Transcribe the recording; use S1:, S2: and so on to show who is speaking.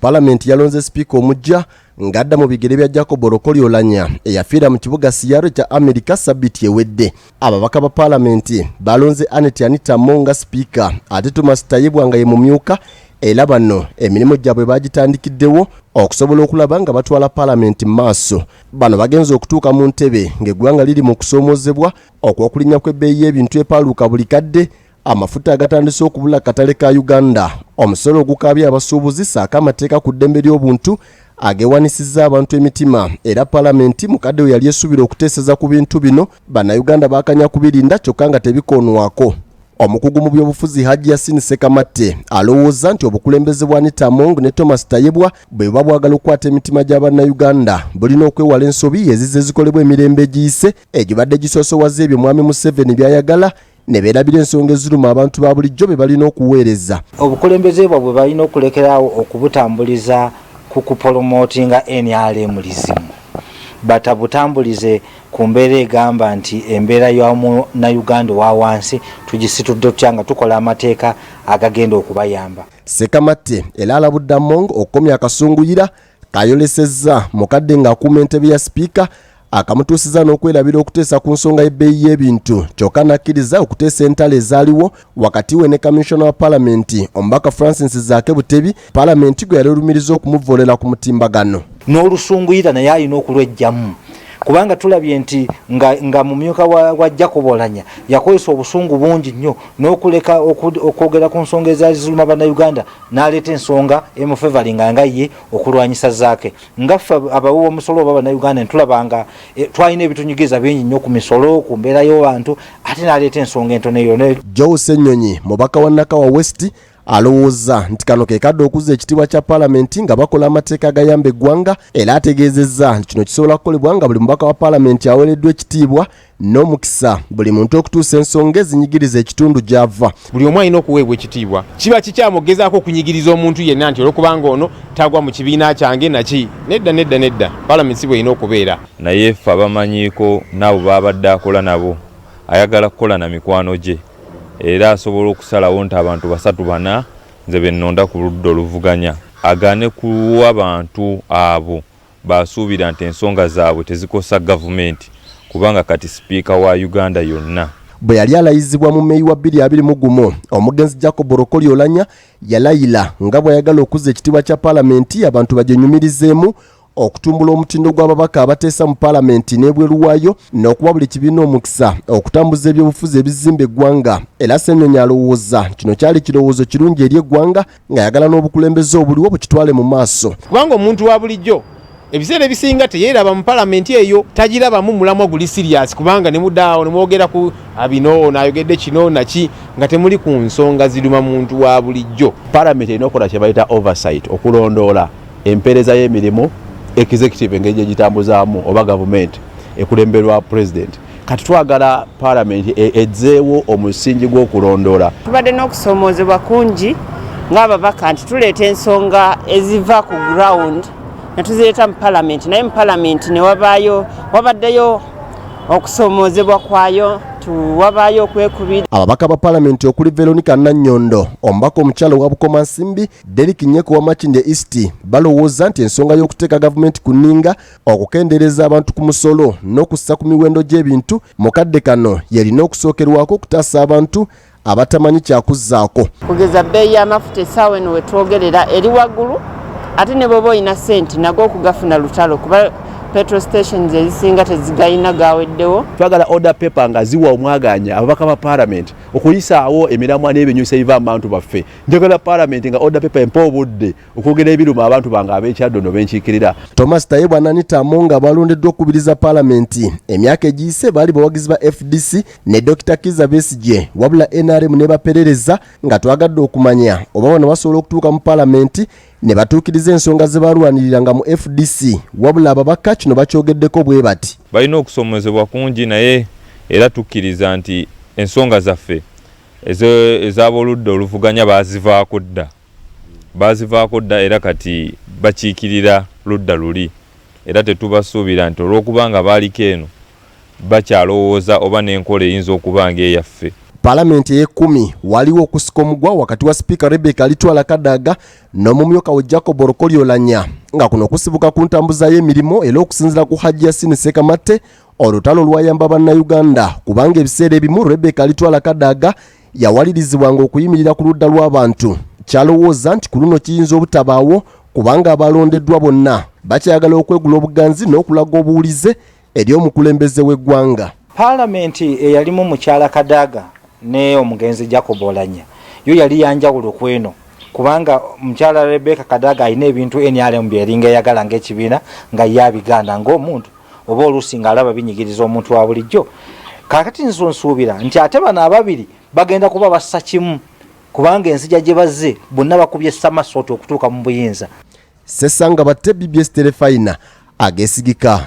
S1: Palamenti yalonze Sipiika omujja ng'adda mu bigere bya Jacob Olanya eyafiira mu kibuga Seattle kya Amerika Sabbiiti ewedde. Ababaka ba Palamenti balonze Anita Among nga Sipiika ate Thomas Tayebwa nga ye mumyuka, era bano emirimu gyabwe bagitandikiddewo okusobola okulaba nga batwala Palamenti maaso. Bano bagenze okutuuka mu ntebe ng'eggwanga liri mu kusoomoozebwa okw'okulinnya kw'ebbeeyi y'ebintu epaaluuka buli kadde, amafuta agatandise okubula katale ka Uganda, omusolo ogukaabya abasuubuzi ssaako amateeka ku ddembe ly'obuntu agewanisizza abantu emitima, era Palamenti mukadde we yali esuubira okuteeseza ku bintu bino bannayuganda baakanya kubirinda kyokka nga tebikoonwako. Omukugu mu by'obufuzi Hajji Yassin Ssekamatte alowooza nti obukulembeze bwa Anita Among ne Thomas Tayebwa bwe buba bwagala okukwata emitima gy'abannayuganda bulina okwewala ensobi ezizze zikolebwa emirembe egiyise egibadde gisoosowaza ebyo Mwami Museveni by'ayagala ne beerabira ensonga eziruma abantu ba bulijjo be balina okuweereza.
S2: Obukulembeze bwabwe balina okulekeraawo okubutambuliza ku kupolomootinga NRM-lism, batabutambulize ku mbeera egamba nti embeera y'Omunnayuganda owa wansi tugisitudde tutya nga tukola amateeka agagenda okubayamba.
S1: Ssekamatte era alabudde Among okukomya akasunguyira kayolesezza mukadde ng'akuuma entebe ya Sipiika akamutuusiza n'okwerabira okuteesa ku nsonga y'ebbeeyi y'ebintu, kyokka n'akkiriza okuteesa entalo ezaaliwo wakati we ne Kamisona wa Palamenti omubaka Francis Zaake Butebi. Palamenti gwe yali olumiriza okumuvoolera ku mutimbagano.
S2: N'olusunguyira naye alina okulwejjamu, kubanga tulabye nti nga mumyuka wa Jacob Olanya yakozesa obusungu bungi nnyo n'okuleka okwogera ku nsonga ezaali ziruma bannayuganda n'aleeta ensonga emufevalinga nga ye okulwanyisa Zaake. Ngaffe abawi b'omusolo oba bannayuganda ntulabanga twalina ebitunyigiriza bingi nnyo ku misolo, ku mbeera y'abantu, ate n'aleeta ensonga entono eyo.
S1: Joe Ssenyonyi mubaka wa Nakawa West alowooza nti kano ke kadde okuzza ekitiibwa kya Palamenti nga bakola amateeka agayamba eggwanga, era ategeezezza nti kino kisobola kukolebwa nga buli mubaka wa Palamenti aweereddwa ekitiibwa n'omukisa buli muntu okutuusa ensonga ezinyigiriza ekitundu gy'ava.
S3: Buli omu alina okuweebwa ekitiibwa, kiba kikyamugezaako okunyigiriza omuntu yenna nti olwokubanga ono tagwa mu kibiina kyange naki. Nedda Palamenti bwe erina okubeera.
S4: Naye ffe abamanyiiko n'abo babadde akola nabo ayagala kukola na mikwano gye, era asobola okusalawo nti abantu 3-4 nze bennonda ku ludda oluvuganya agaane kuwa abantu abo basuubira nti ensonga zaabwe tezikosa gavumenti, kubanga kati Sipiika wa Uganda yonna.
S1: Bwe yali alayizibwa mu Mei wa 2021 omugenzi Jacob Olanya yalayira nga bw'ayagala okuzza ekitiibwa kya Palamenti abantu bagyenyumirizeemu okutumbula omutindo gw'ababaka abateesa mu Palamenti n'ebweru waayo n'okuwa buli kibiina omukisa okutambuza eby'obufuzi ebizimba eggwanga. Era Ssenyonyi alowooza kino kyali kirowoozo kirungi eri eggwanga ng'ayagala n'obukulembeze obuliwo bukitwale mu maaso.
S3: Kubanga omuntu wa bulijjo ebiseera ebisinga teyeeraba mu Palamenti eyo, tagirabamu mulamwa guli serious, kubanga ne muddaawo ne mwogera ku abino n'ayogedde kino naki nga temuli ku nsonga ziruma muntu wa bulijjo.
S5: Palamenti erina okukola kye bayita oversight, okulondoola empeereza y'emirimu executive engeri gitambuzaamu oba gavumenti ekulemberwa president. Kati twagala Palamenti ezzeewo omusingi gw'okulondoola.
S6: Tubadde n'okusoomoozebwa kungi ng'ababaka nti tuleeta ensonga eziva ku ground ne tuzireeta mu Palamenti, naye mu Palamenti ne wabaddeyo okusoomoozebwa kwayo, wabaayo okwekubira.
S1: Ababaka ba Palamenti okuli Veronica Nannyondo, omubaka omukyalo wa Bukomansimbi, Derek Nyeko wa Makindye East balowooza nti ensonga y'okuteeka gavumenti ku nninga okukendeereza abantu ku musolo n'okussa ku miwendo gy'ebintu mukadde kano yalina okusookerwako okutaasa abantu abatamanyi kyakuzzaako.
S6: Kugeza bbeeyi y'amafuta essaawa eno we twogerera eri waggulu, ate ne bw'oba olina ssente nago okugafuna lutalo kuba petrol stations ezisinga tezigayina gaweddewo.
S5: Twagala order paper nga ziwa omwaganya ababaka ba Palamenti okuyisaawo emiramwa n'ebinyusa ebiva mu bantu baffe. Njagala Palamenti nga order paper empa obudde okwogera ebiruma abantu bange ab'ekyaddondo benkiikirira.
S1: Thomas Tayebwa na Anita Among balondeddwa okukubiriza Palamenti emyaka egiyise baali bawagizi ba FDC ne Dr. Kizza Besigye, wabula NRM ne baperereza nga twagadde okumanya oba bano basobola okutuuka mu Palamenti ne batuukiriza ensonga ze balwaniriranga mu FDC, wabula ababaka kino bakyogeddeko bwe bati.
S4: Balina okusoomozebwa kungi, naye era tukkiriza nti ensonga zaffe ez'aboludda oluvuganya bazivaako dda era kati bakiikirira ludda luli, era tetubasuubira nti olw'okubanga baaliko eno bakyalowooza oba n'enkola eyinza okuba ng'eyaffe.
S1: Palamenti y'ekumi waliwo okusika omugwa wakati wa Sipiika Rebecca Alitwala Kadaga n'omumyuka we Jacob Olukolyoolanya nga kuno kusibuka ku ntambuza y'emirimu era okusinziira ku Hajji Yassin Ssekamatte olutalo lwayamba bannayuganda kubanga ebiseera ebimu Rebecca Alitwala Kadaga yawalirizibwanga okuyimirira ku ludda lw'abantu. Kyalowooza nti ku luno kiyinza obutabaawo kubanga abalondeddwa bonna bakyayagala okwegula obuganzi n'okulaga obuwulize eri omukulembeze w'eggwanga.
S2: Palamenti eyalimu mukyala Kadaga ne omugenzi Jacob Olanya yo yali yanjawulo kweno kubanga mukyala Rebecca Kadaga alina ebintu NRM byeringa eyagala ng'ekibiina nga yabiganda ng'omuntu oba oluusi ng'alaba binyigiriza omuntu wa bulijjo. Kaakati nsuubira nti ate bano ababiri bagenda kuba bassa kimu kubanga ensija gye bazze bonna bakubye Samasoto okutuuka mu buyinza.
S1: Sesanga batte BBS Telefayina agesigika.